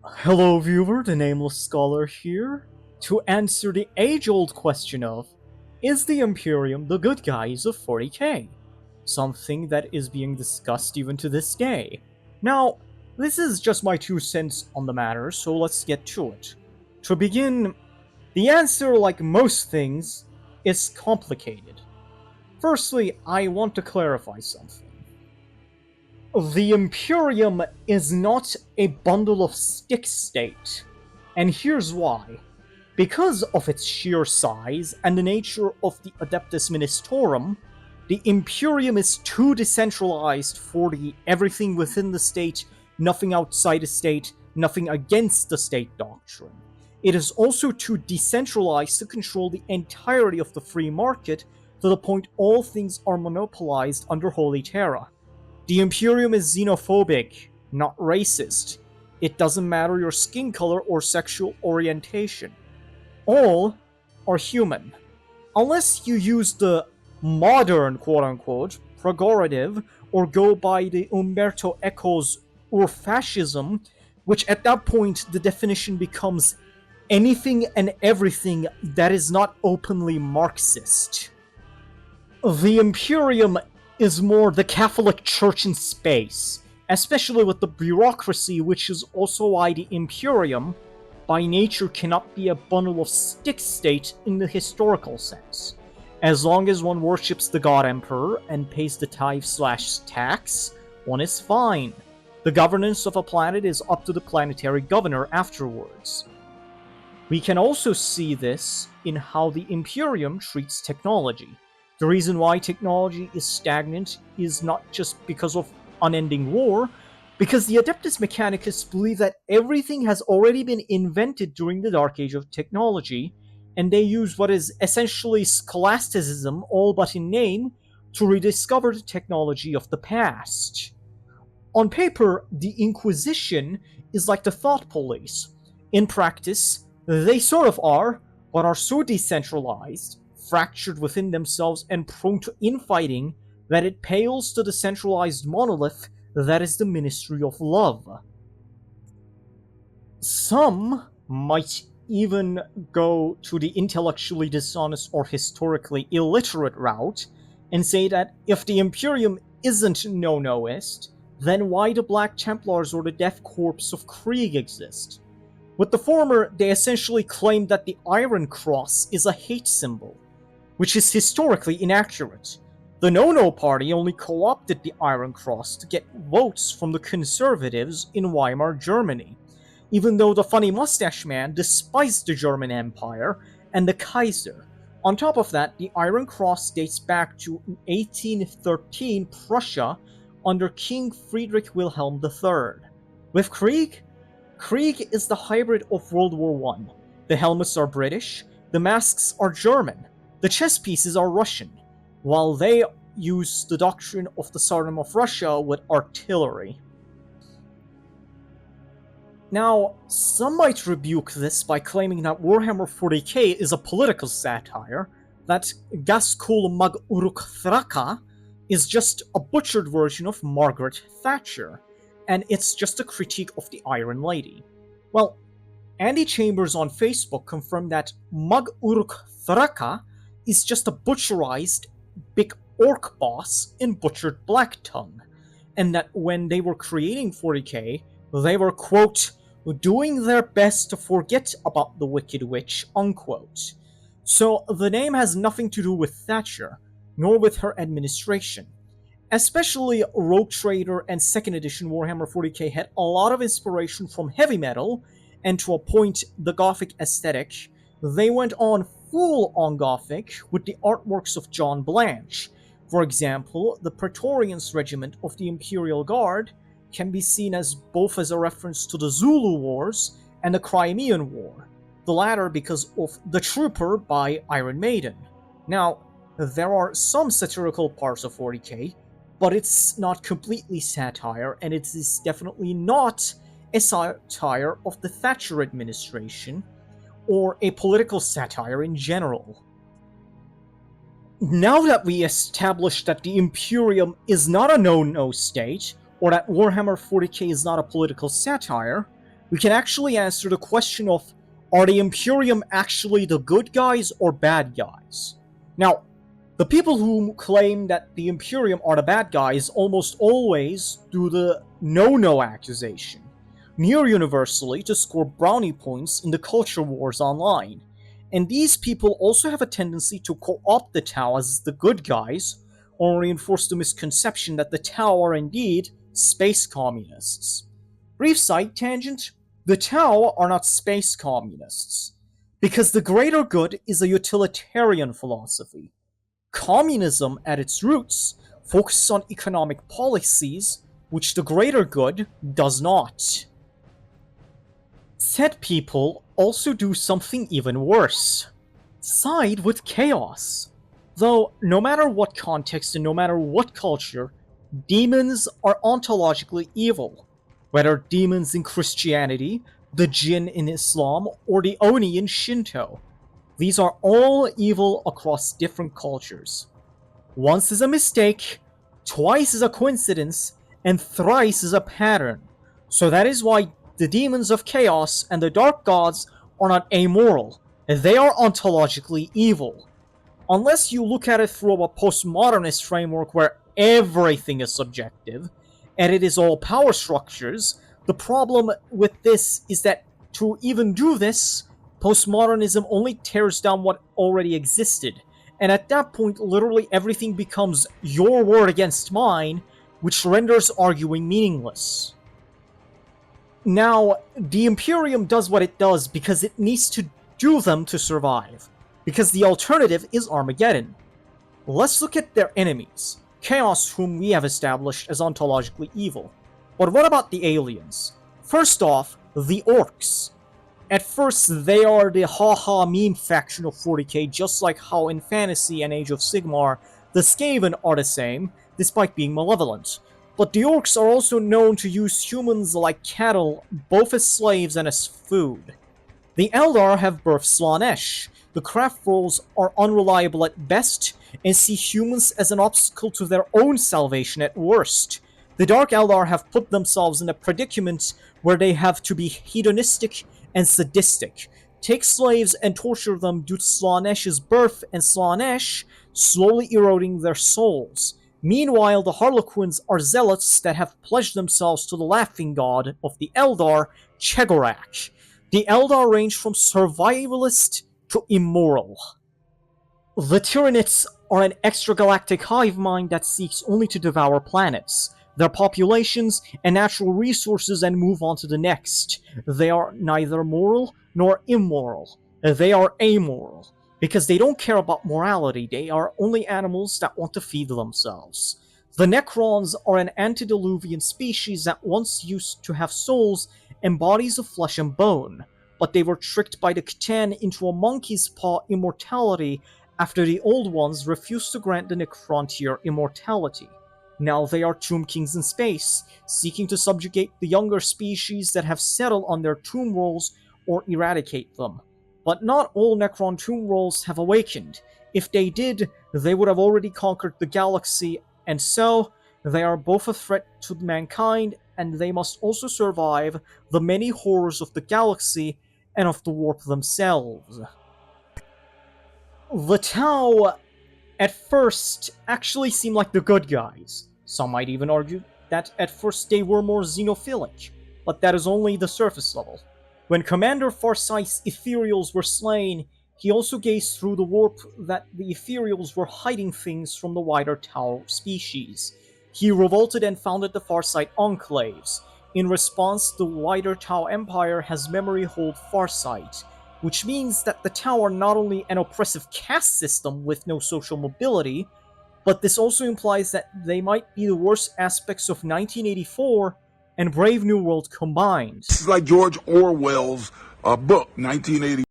Hello viewer, the Nameless Scholar here, to answer the age-old question of, is the Imperium the good guys of 40k? Something that is being discussed even to this day. Now, this is just my 2 cents on the matter, so let's get to it. To begin, the answer, like most things, is complicated. Firstly, I want to clarify something. The Imperium is not a bundle of stick state, and here's why. Because of its sheer size and the nature of the Adeptus Ministorum, the Imperium is too decentralized for the everything within the state, nothing outside the state, nothing against the state doctrine. It is also too decentralized to control the entirety of the free market to the point all things are monopolized under Holy Terra. The Imperium is xenophobic, not racist. It doesn't matter your skin color or sexual orientation. All are human. Unless you use the modern quote-unquote pejorative or go by the Umberto Eco's Urfascism, which at that point the definition becomes anything and everything that is not openly Marxist. The Imperium is more the Catholic Church in space, especially with the bureaucracy, which is also why the Imperium, by nature, cannot be a bundle of stick state in the historical sense. As long as one worships the God Emperor and pays the tithe/tax, one is fine. The governance of a planet is up to the planetary governor afterwards. We can also see this in how the Imperium treats technology. The reason why technology is stagnant is not just because of unending war, because the Adeptus Mechanicus believe that everything has already been invented during the Dark Age of technology, and they use what is essentially scholasticism, all but in name, to rediscover the technology of the past. On paper, the Inquisition is like the thought police. In practice, they sort of are, but are so decentralized, fractured within themselves, and prone to infighting that it pales to the centralized monolith that is the Ministry of Love. Some might even go to the intellectually dishonest or historically illiterate route and say that if the Imperium isn't no-noist, then why the Black Templars or the Death Corps of Krieg exist? With the former, they essentially claim that the Iron Cross is a hate symbol, which is historically inaccurate. The No-No Party only co-opted the Iron Cross to get votes from the conservatives in Weimar Germany, even though the funny mustache man despised the German Empire and the Kaiser. On top of that, the Iron Cross dates back to 1813 Prussia under King Friedrich Wilhelm III. With Krieg is the hybrid of World War I. The helmets are British, the masks are German, the chess pieces are Russian, while they use the doctrine of the Tsardom of Russia with artillery. Now, some might rebuke this by claiming that Warhammer 40k is a political satire, that Gaskul Mag Uruk Thraka is just a butchered version of Margaret Thatcher, and it's just a critique of the Iron Lady. Well, Andy Chambers on Facebook confirmed that Mag Uruk Thraka is just a butcherized big orc boss in butchered Black Tongue, and that when they were creating 40k, they were, quote, doing their best to forget about the Wicked Witch, unquote. So the name has nothing to do with Thatcher, nor with her administration. Especially Rogue Trader and 2nd edition Warhammer 40k had a lot of inspiration from heavy metal, and to a point the Gothic aesthetic. They went on full-on Gothic with the artworks of John Blanche. For example, the Praetorians Regiment of the Imperial Guard can be seen as both as a reference to the Zulu Wars and the Crimean War, the latter because of The Trooper by Iron Maiden. Now, there are some satirical parts of 40k, but it's not completely satire, and it is definitely not a satire of the Thatcher administration, or a political satire in general. Now that we established that the Imperium is not a no-no state, or that Warhammer 40k is not a political satire, we can actually answer the question of, are the Imperium actually the good guys or bad guys? Now, the people who claim that the Imperium are the bad guys almost always do the no-no accusation, near universally to score brownie points in the culture wars online. And these people also have a tendency to co-opt the Tau as the good guys, or reinforce the misconception that the Tau are indeed space communists. Brief side tangent, the Tau are not space communists, because the greater good is a utilitarian philosophy. Communism, at its roots, focuses on economic policies, which the greater good does not. Said people also do something even worse. Side with chaos. Though, no matter what context and no matter what culture, demons are ontologically evil. Whether demons in Christianity, the Jinn in Islam, or the Oni in Shinto. These are all evil across different cultures. Once is a mistake, twice is a coincidence, and thrice is a pattern. So that is why the demons of chaos and the dark gods are not amoral. They are ontologically evil. Unless you look at it through a postmodernist framework where everything is subjective, and it is all power structures, the problem with this is that to even do this, postmodernism only tears down what already existed, and at that point literally everything becomes your word against mine, which renders arguing meaningless. Now, the Imperium does what it does because it needs to do them to survive, because the alternative is Armageddon. Let's look at their enemies, Chaos, whom we have established as ontologically evil. But what about the aliens? First off, the Orcs. At first, they are the haha meme faction of 40k, just like how in Fantasy and Age of Sigmar, the Skaven are the same, despite being malevolent. But the Orcs are also known to use humans like cattle, both as slaves and as food. The Eldar have birthed Slaanesh. The craft rolls are unreliable at best, and see humans as an obstacle to their own salvation at worst. The Dark Eldar have put themselves in a predicament where they have to be hedonistic and sadistic, take slaves and torture them due to Slaanesh's birth and Slaanesh slowly eroding their souls. Meanwhile, the Harlequins are zealots that have pledged themselves to the laughing god of the Eldar, Chegorak. The Eldar range from survivalist to immoral. The Tyranids are an extragalactic hive mind that seeks only to devour planets, their populations, and natural resources and move on to the next. They are neither moral nor immoral. They are amoral. Because they don't care about morality, they are only animals that want to feed themselves. The Necrons are an antediluvian species that once used to have souls and bodies of flesh and bone, but they were tricked by the Catan into a monkey's paw immortality after the Old Ones refused to grant the Necrontyr immortality. Now they are Tomb Kings in space, seeking to subjugate the younger species that have settled on their tomb rolls or eradicate them. But not all Necron tomb rolls have awakened. If they did, they would have already conquered the galaxy, and so they are both a threat to mankind, and they must also survive the many horrors of the galaxy and of the warp themselves. The Tau, at first, actually seem like the good guys. Some might even argue that at first they were more xenophilic, but that is only the surface level. When Commander Farsight's Ethereals were slain, he also gazed through the warp that the Ethereals were hiding things from the wider Tau species. He revolted and founded the Farsight Enclaves. In response, the wider Tau Empire has memory hold Farsight, which means that the Tau are not only an oppressive caste system with no social mobility, but this also implies that they might be the worst aspects of 1984 and Brave New World combined. This is like George Orwell's book, 1980.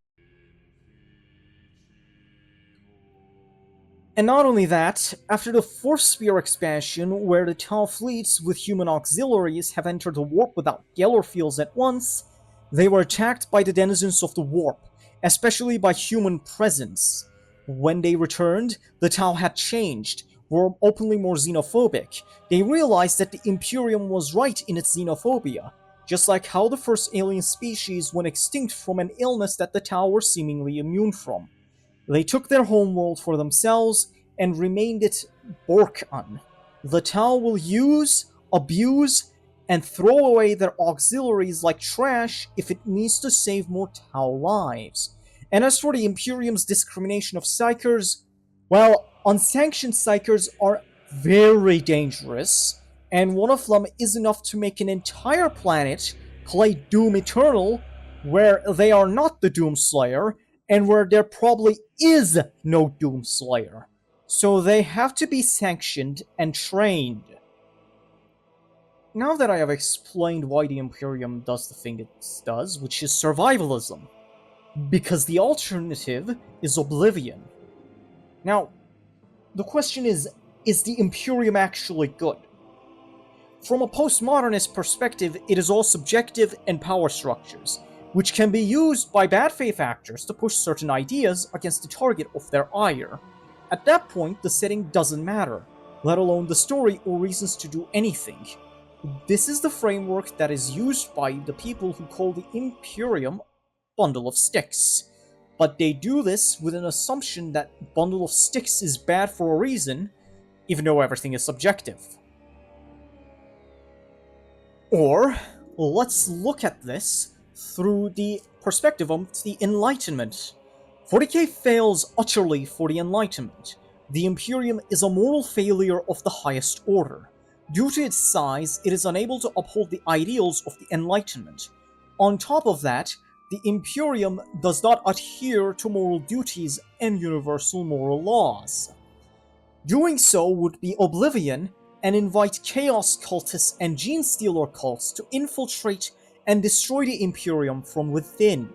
And not only that, after the Fourth Sphere expansion, where the Tau fleets with human auxiliaries have entered the warp without Gellerfields at once, they were attacked by the denizens of the warp, especially by human presence. When they returned, the Tau had changed, were openly more xenophobic. They realized that the Imperium was right in its xenophobia. just like how the first alien species went extinct from an illness that the Tau were seemingly immune from. They took their homeworld for themselves and remained it Borkan. The Tau will use, abuse, and throw away their auxiliaries like trash if it needs to save more Tau lives. And as for the Imperium's discrimination of Psychers, well, unsanctioned Psychers are very dangerous, and one of them is enough to make an entire planet play Doom Eternal, where they are not the Doomslayer, and where there probably is no Doomslayer. So they have to be sanctioned and trained. Now that I have explained why the Imperium does the thing it does, which is survivalism, because the alternative is oblivion. Now, the question is the Imperium actually good? From a postmodernist perspective, it is all subjective and power structures, which can be used by bad faith actors to push certain ideas against the target of their ire. At that point, the setting doesn't matter, let alone the story or reasons to do anything. This is the framework that is used by the people who call the Imperium bundle of sticks. But they do this with an assumption that bundle of sticks is bad for a reason, even though everything is subjective. Or, let's look at this through the perspective of the Enlightenment. 40k fails utterly for the Enlightenment. The Imperium is a moral failure of the highest order. Due to its size, it is unable to uphold the ideals of the Enlightenment. On top of that, the Imperium does not adhere to moral duties and universal moral laws. Doing so would be oblivion and invite chaos cultists and gene stealer cults to infiltrate and destroy the Imperium from within.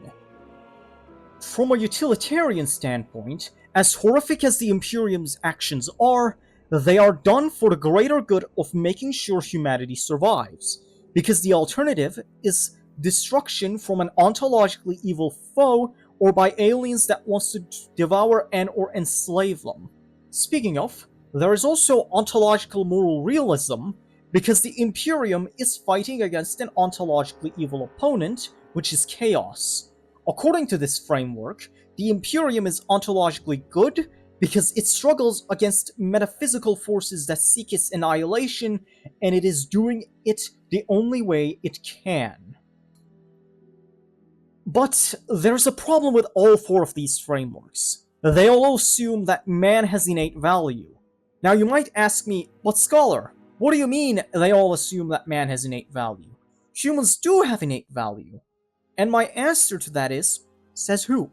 From a utilitarian standpoint, as horrific as the Imperium's actions are, they are done for the greater good of making sure humanity survives, because the alternative is destruction from an ontologically evil foe or by aliens that wants to devour and or enslave them. Speaking of, there is also ontological moral realism, because the Imperium is fighting against an ontologically evil opponent, which is chaos. According to this framework, the Imperium is ontologically good because it struggles against metaphysical forces that seek its annihilation, and it is doing it the only way it can. But there's a problem with all four of these frameworks. They all assume that man has innate value. Now you might ask me, but Scholar, what do you mean they all assume that man has innate value? Humans do have innate value. And my answer to that is, says who?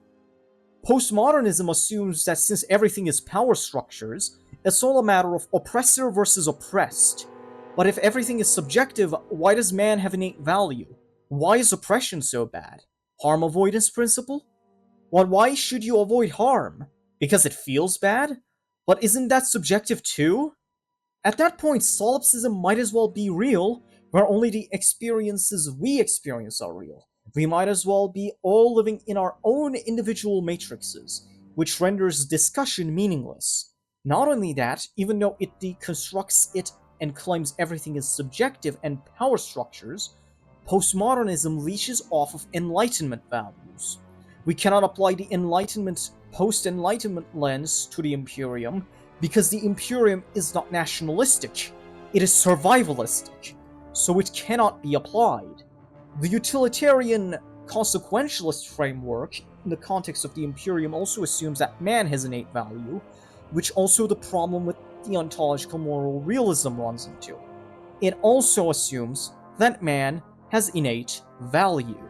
Postmodernism assumes that since everything is power structures, it's all a matter of oppressor versus oppressed. But if everything is subjective, why does man have innate value? Why is oppression so bad? Harm avoidance principle? Well, why should you avoid harm? Because it feels bad? But isn't that subjective too? At that point, solipsism might as well be real, where only the experiences we experience are real. We might as well be all living in our own individual matrices, which renders discussion meaningless. Not only that, even though it deconstructs it and claims everything is subjective and power structures, postmodernism leeches off of Enlightenment values. We cannot apply the Enlightenment post-Enlightenment lens to the Imperium because the Imperium is not nationalistic, it is survivalistic, so it cannot be applied. The utilitarian consequentialist framework in the context of the Imperium also assumes that man has innate value, which also the problem with the ontological moral realism runs into. It also assumes that man has innate value.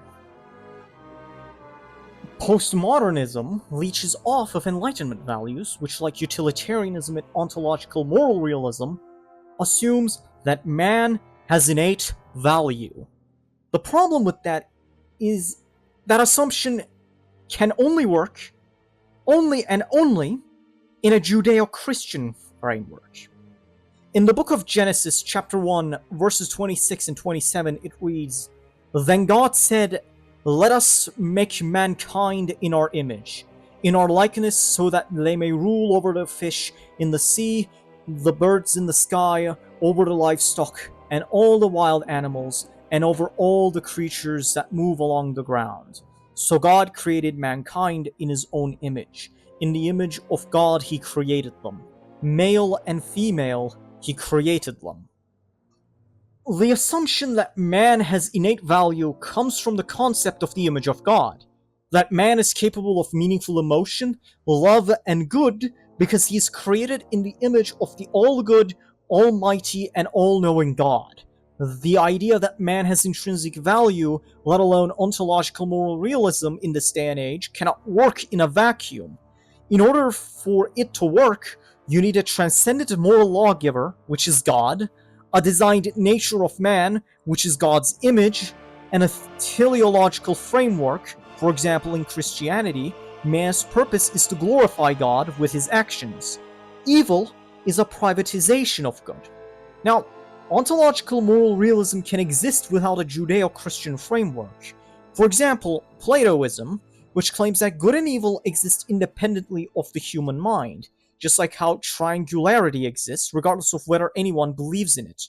Postmodernism leeches off of Enlightenment values, which, like utilitarianism and ontological moral realism, assumes that man has innate value. The problem with that is that assumption can only work only in a Judeo-Christian framework. In the book of Genesis, chapter 1, verses 26 and 27, it reads, "Then God said, let us make mankind in our image, in our likeness, so that they may rule over the fish in the sea, the birds in the sky, over the livestock, and all the wild animals, and over all the creatures that move along the ground. So God created mankind in his own image. In the image of God he created them. Male and female, he created them. The assumption that man has innate value comes from the concept of the image of God. That man is capable of meaningful emotion, love, and good because he is created in the image of the all-good, almighty, and all-knowing God. The idea that man has intrinsic value, let alone ontological moral realism in this day and age, cannot work in a vacuum. In order for it to work, you need a transcendent moral lawgiver, which is God, a designed nature of man, which is God's image, and a teleological framework. For example, in Christianity, man's purpose is to glorify God with his actions. Evil is a privatization of good. Now, ontological moral realism can exist without a Judeo-Christian framework. For example, Platoism, which claims that good and evil exist independently of the human mind, just like how triangularity exists, regardless of whether anyone believes in it.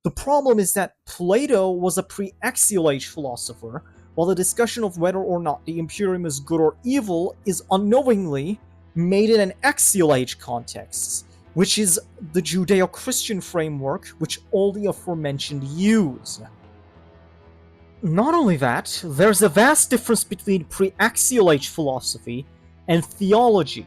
The problem is that Plato was a pre-axial age philosopher, while the discussion of whether or not the Imperium is good or evil is unknowingly made in an axial age context, which is the Judeo-Christian framework which all the aforementioned use. Not only that, there's a vast difference between pre-axial age philosophy and theology,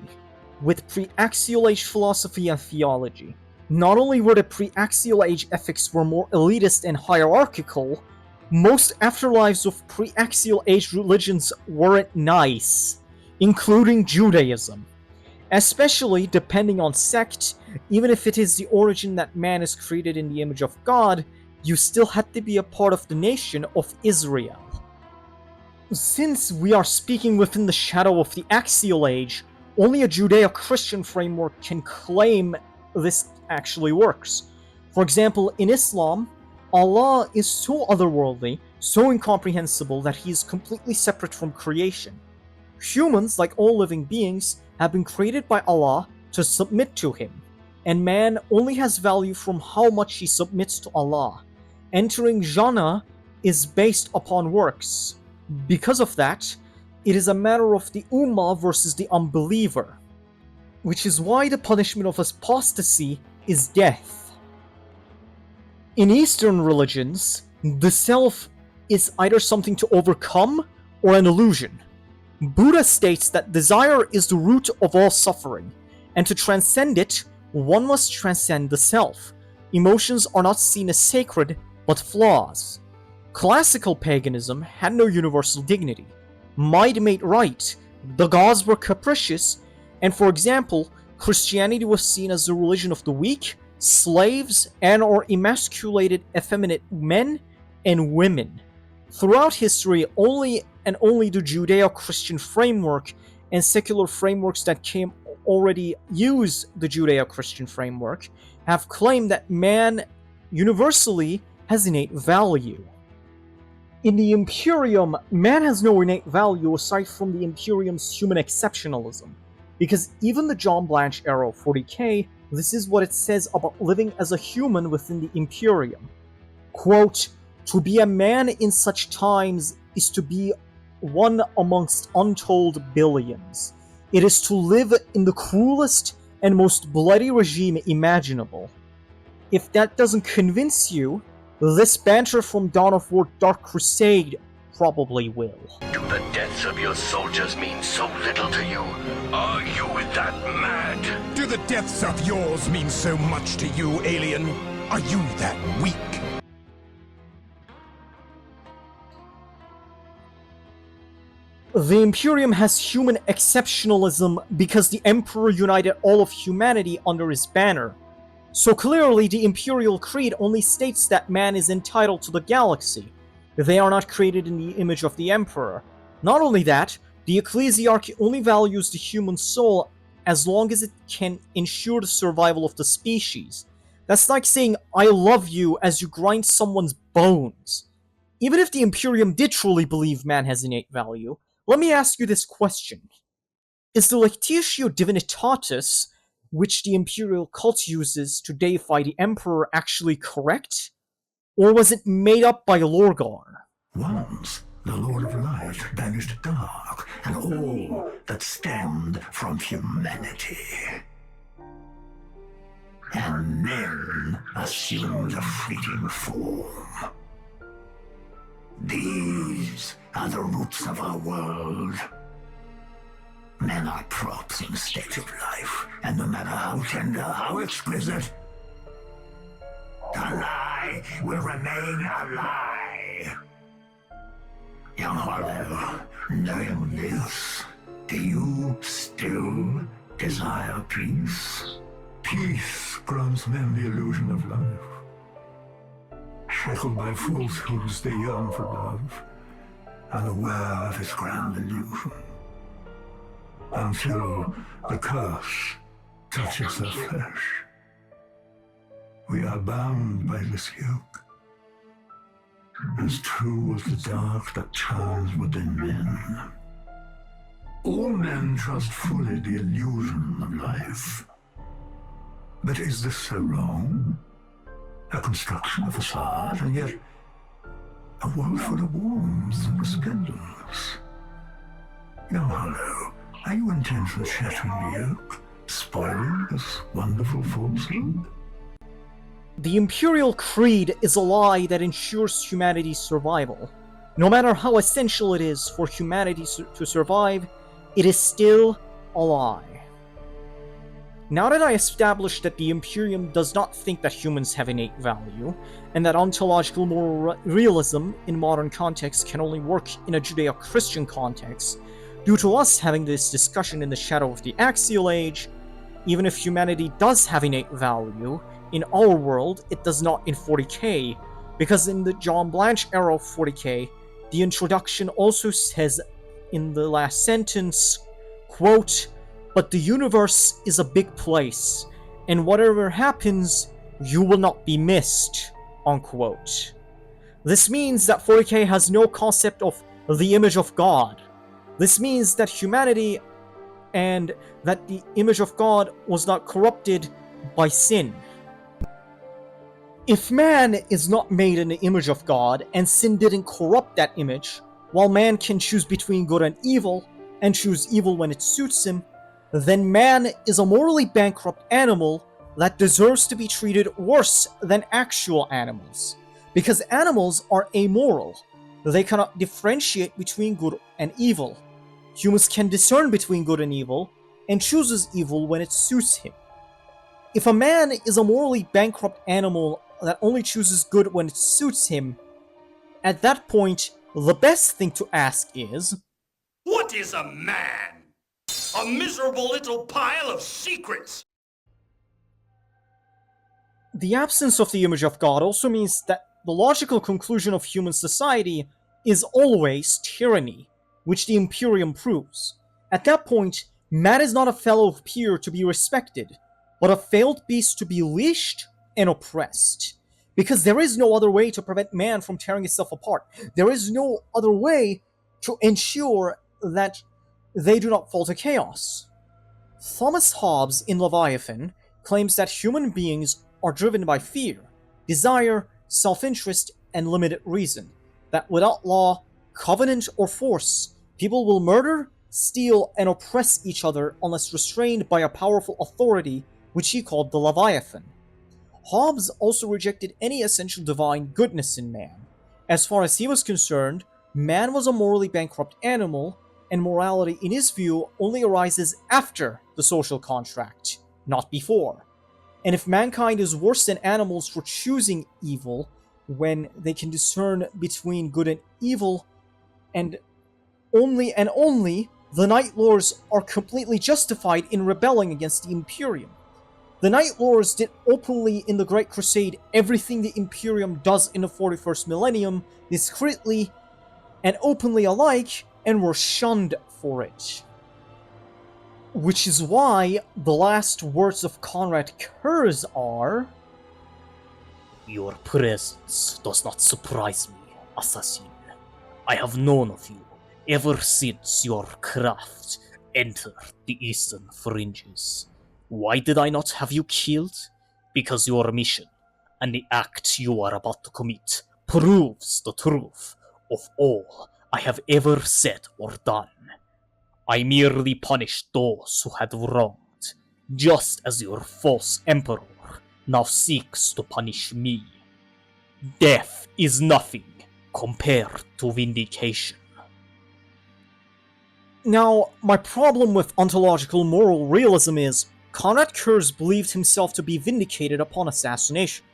with pre-axial age philosophy and theology. Not only were the pre-axial age ethics were more elitist and hierarchical, most afterlives of pre-axial age religions weren't nice, including Judaism. Especially depending on sect, even if it is the origin that man is created in the image of God, you still had to be a part of the nation of Israel. Since we are speaking within the shadow of the axial age, only a Judeo-Christian framework can claim this actually works. For example, in Islam, Allah is so otherworldly, so incomprehensible that he is completely separate from creation. Humans, like all living beings, have been created by Allah to submit to him, and man only has value from how much he submits to Allah. Entering Jannah is based upon works. Because of that, it is a matter of the Ummah versus the unbeliever, which is why the punishment of apostasy is death. In Eastern religions, the self is either something to overcome or an illusion. Buddha states that desire is the root of all suffering, and to transcend it, one must transcend the self. Emotions are not seen as sacred, but flaws. Classical paganism had no universal dignity. Might made right, the gods were capricious, and for example, Christianity was seen as the religion of the weak, slaves, and or emasculated effeminate men and women. Throughout history, only the Judeo-Christian framework and secular frameworks that came already use the Judeo-Christian framework have claimed that man universally has innate value. In the Imperium, man has no innate value aside from the Imperium's human exceptionalism, because even the John Blanche era of 40k, this is what it says about living as a human within the Imperium. Quote, "To be a man in such times is to be one amongst untold billions. It is to live in the cruelest and most bloody regime imaginable. If that doesn't convince you, this banter from Dawn of War Dark Crusade probably will." Do the deaths of your soldiers mean so little to you? Are you that mad? Do the deaths of yours mean so much to you, alien? Are you that weak? The Imperium has human exceptionalism because the Emperor united all of humanity under his banner. So clearly, the Imperial Creed only states that man is entitled to the galaxy. They are not created in the image of the Emperor. Not only that, the Ecclesiarchy only values the human soul as long as it can ensure the survival of the species. That's like saying, "I love you" as you grind someone's bones. Even if the Imperium did truly believe man has innate value, let me ask you this question. Is the Lectitio Divinitatis, which the Imperial cult uses to deify the Emperor, actually correct? Or was it made up by Lorgar? Once, the Lord of Light banished dark and all that stemmed from humanity. And men assumed a fleeting form. These are the roots of our world. Men are props in state of life, and no matter how tender, how exquisite, the lie will remain a lie. Young Hollow, knowing this, do you still desire peace? Peace grants men the illusion of life. Shackled by falsehoods, they yearn for love, unaware of its grand illusion. Until the curse touches their flesh. We are bound by this yoke. As true as the dark that turns within men. All men trust fully the illusion of life. But is this so wrong? A construction of facade, and yet a world full of warmth and resplendence. Young Hollow, are you intent on shattering the yoke, spoiling this wonderful falsehood? The Imperial Creed is a lie that ensures humanity's survival. No matter how essential it is for humanity to survive, it is still a lie. Now that I established that the Imperium does not think that humans have innate value, and that ontological moral realism in modern contexts can only work in a Judeo-Christian context, due to us having this discussion in the shadow of the Axial Age, even if humanity does have innate value, in our world, it does not in 40k, because in the John Blanche era of 40k, the introduction also says in the last sentence, quote, "But the universe is a big place, and whatever happens, you will not be missed," unquote. This means that 40k has no concept of the image of God. This means that humanity and that the image of God was not corrupted by sin. If man is not made in the image of God, and sin didn't corrupt that image, while man can choose between good and evil, and choose evil when it suits him, then man is a morally bankrupt animal that deserves to be treated worse than actual animals. Because animals are amoral. They cannot differentiate between good and evil. Humans can discern between good and evil, and chooses evil when it suits him. If a man is a morally bankrupt animal that only chooses good when it suits him, at that point, the best thing to ask is, What is a man? A miserable little pile of secrets! the absence of the image of God also means that the logical conclusion of human society is always tyranny, which the Imperium proves. At that point, man is not a fellow peer to be respected, but a failed beast to be leashed and oppressed. Because there is no other way to prevent man from tearing itself apart. There is no other way to ensure that they do not fall to chaos. Thomas Hobbes in Leviathan claims that human beings are driven by fear, desire, self-interest, and limited reason. That without law, covenant, or force, people will murder, steal, and oppress each other unless restrained by a powerful authority, which he called the Leviathan. Hobbes also rejected any essential divine goodness in man. As far as he was concerned, man was a morally bankrupt animal, and morality in his view only arises after the social contract, not before. And if mankind is worse than animals for choosing evil, when they can discern between good and evil, and only the Night Lords are completely justified in rebelling against the Imperium. The Night Lords did openly in the Great Crusade everything the Imperium does in the 41st millennium, discreetly and openly alike, and were shunned for it. Which is why the last words of Konrad Curze are, "Your presence does not surprise me, assassin. I have known of you ever since your craft entered the eastern fringes. Why did I not have you killed? Because your mission, and the act you are about to commit proves the truth of all I have ever said or done. I merely punished those who had wronged, just as your false emperor now seeks to punish me. Death is nothing compared to vindication. Now, my problem with ontological moral realism is Konrad Curze believed himself to be vindicated upon assassination,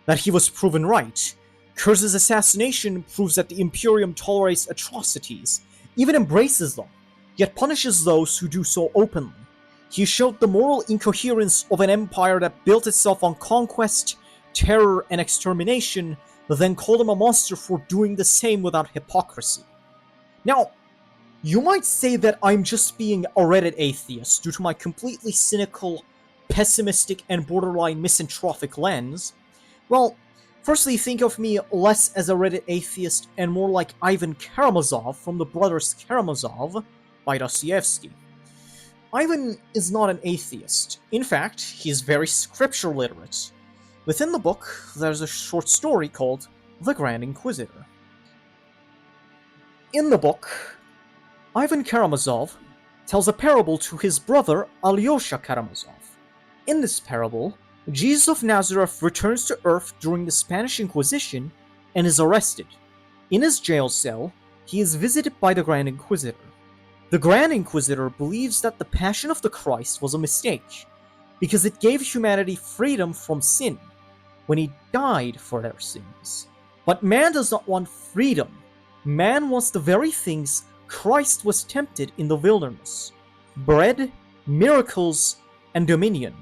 that he was proven right. Curze's assassination proves that the Imperium tolerates atrocities, even embraces them, yet punishes those who do so openly. He showed the moral incoherence of an empire that built itself on conquest, terror, and extermination, then called him a monster for doing the same without hypocrisy. Now, you might say that I'm just being a Reddit atheist due to my completely cynical, pessimistic, and borderline misanthropic lens. Well, firstly, think of me less as a Reddit atheist and more like Ivan Karamazov from The Brothers Karamazov by Dostoevsky. Ivan is not an atheist. In fact, he is very scripture literate. Within the book, there's a short story called The Grand Inquisitor. In the book, Ivan Karamazov tells a parable to his brother Alyosha Karamazov. In this parable, Jesus of Nazareth returns to Earth during the Spanish Inquisition and is arrested. In his jail cell, he is visited by the Grand Inquisitor. The Grand Inquisitor believes that the Passion of the Christ was a mistake, because it gave humanity freedom from sin when he died for their sins. But man does not want freedom. Man wants the very things Christ was tempted in the wilderness: bread, miracles, and dominion.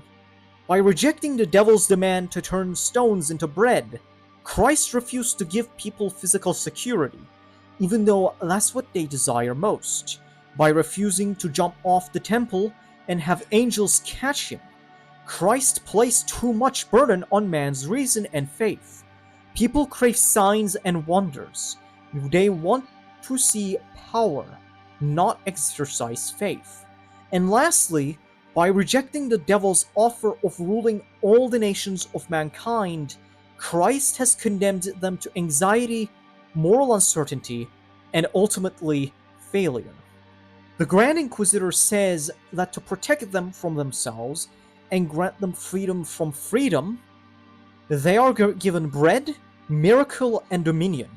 By rejecting the devil's demand to turn stones into bread, Christ refused to give people physical security, even though that's what they desire most. By refusing to jump off the temple and have angels catch him, Christ placed too much burden on man's reason and faith. People crave signs and wonders. They want to see power, not exercise faith. And lastly, by rejecting the devil's offer of ruling all the nations of mankind, Christ has condemned them to anxiety, moral uncertainty, and ultimately failure. The Grand Inquisitor says that to protect them from themselves and grant them freedom from freedom, they are given bread, miracle, and dominion.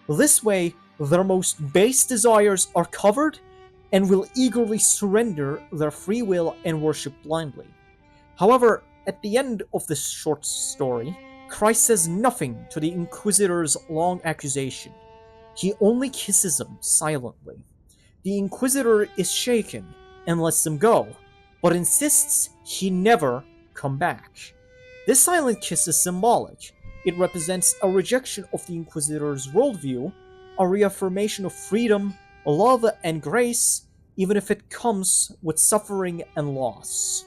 This way, their most base desires are covered and will eagerly surrender their free will and worship blindly. However, at the end of this short story, Christ says nothing to the Inquisitor's long accusation. He only kisses him silently. The Inquisitor is shaken and lets him go, but insists he never come back. This silent kiss is symbolic. It represents a rejection of the Inquisitor's worldview, a reaffirmation of freedom, love, and grace, even if it comes with suffering and loss.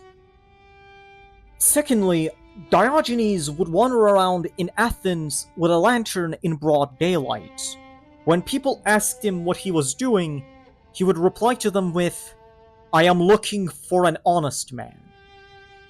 Secondly, Diogenes would wander around in Athens with a lantern in broad daylight. When people asked him what he was doing, he would reply to them with, "I am looking for an honest man."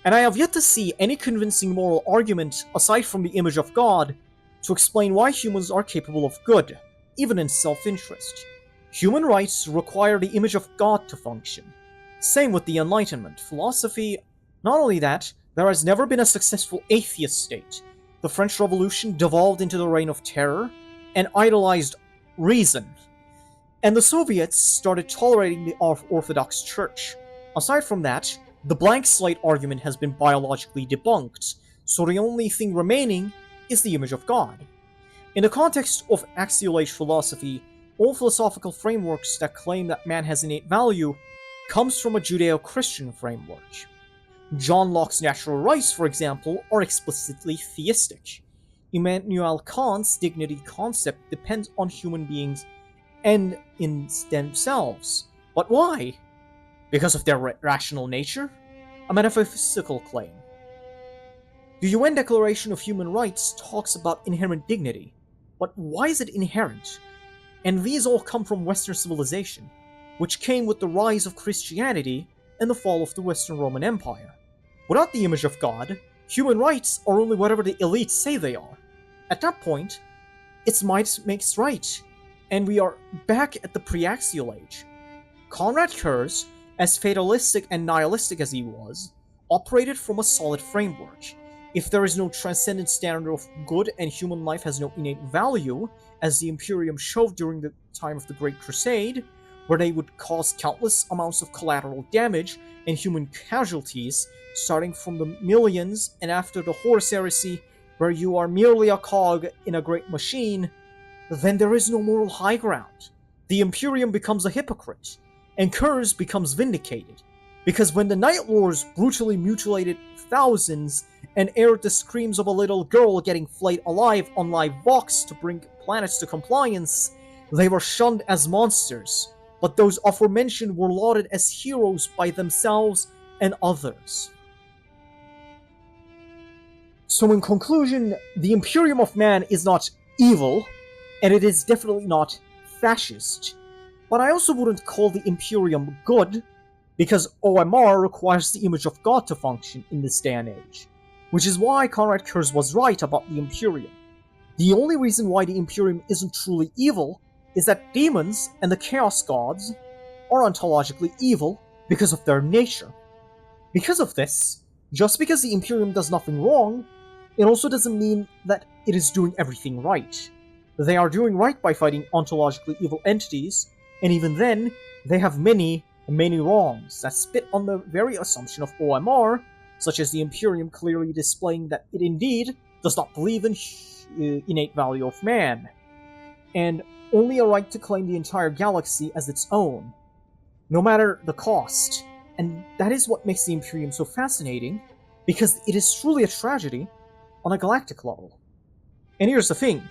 And I have yet to see any convincing moral argument, aside from the image of God, to explain why humans are capable of good, even in self-interest. Human rights require the image of God to function. Same with the Enlightenment philosophy. Not only that, there has never been a successful atheist state. The French Revolution devolved into the reign of terror and idolized reason. And the Soviets started tolerating the Orthodox Church. Aside from that, the blank slate argument has been biologically debunked, so the only thing remaining is the image of God. In the context of axial age philosophy, all philosophical frameworks that claim that man has innate value comes from a Judeo-Christian framework. John Locke's natural rights, for example, are explicitly theistic. Immanuel Kant's dignity concept depends on human beings and in themselves. But why? Because of their rational nature? A metaphysical claim. The UN Declaration of Human Rights talks about inherent dignity, but why is it inherent? And these all come from Western civilization, which came with the rise of Christianity and the fall of the Western Roman Empire. Without the image of God, Human rights are only whatever the elites say they are. At that point, it's might makes right, and we are back at the pre-axial age. Konrad Curze, as fatalistic and nihilistic as he was, operated from a solid framework. If there is no transcendent standard of good and human life has no innate value, as the Imperium showed during the time of the Great Crusade, where they would cause countless amounts of collateral damage and human casualties, starting from the millions and after the Horus Heresy, where you are merely a cog in a great machine, then there is no moral high ground. The Imperium becomes a hypocrite, and Curze becomes vindicated. Because when the Night Lords brutally mutilated thousands and aired the screams of a little girl getting flayed alive on live Vox to bring planets to compliance, they were shunned as monsters, but those aforementioned were lauded as heroes by themselves and others. So in conclusion, the Imperium of Man is not evil, and it is definitely not fascist, but I also wouldn't call the Imperium good, because OMR requires the image of God to function in this day and age, which is why Konrad Curze was right about the Imperium. The only reason why the Imperium isn't truly evil is that demons and the Chaos Gods are ontologically evil because of their nature. Because of this, just because the Imperium does nothing wrong, it also doesn't mean that it is doing everything right. They are doing right by fighting ontologically evil entities, and even then, they have many wrongs that spit on the very assumption of OMR, such as the Imperium clearly displaying that it indeed does not believe in innate value of man, and only a right to claim the entire galaxy as its own, no matter the cost. And that is what makes the Imperium so fascinating, because it is truly a tragedy on a galactic level. And here's the thing,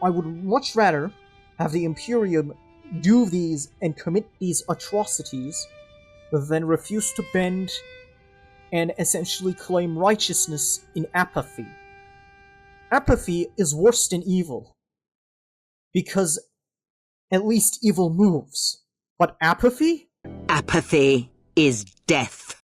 I would much rather have the Imperium do these and commit these atrocities than refuse to bend and essentially claim righteousness in apathy. Apathy is worse than evil, because at least evil moves. But apathy? Apathy is death.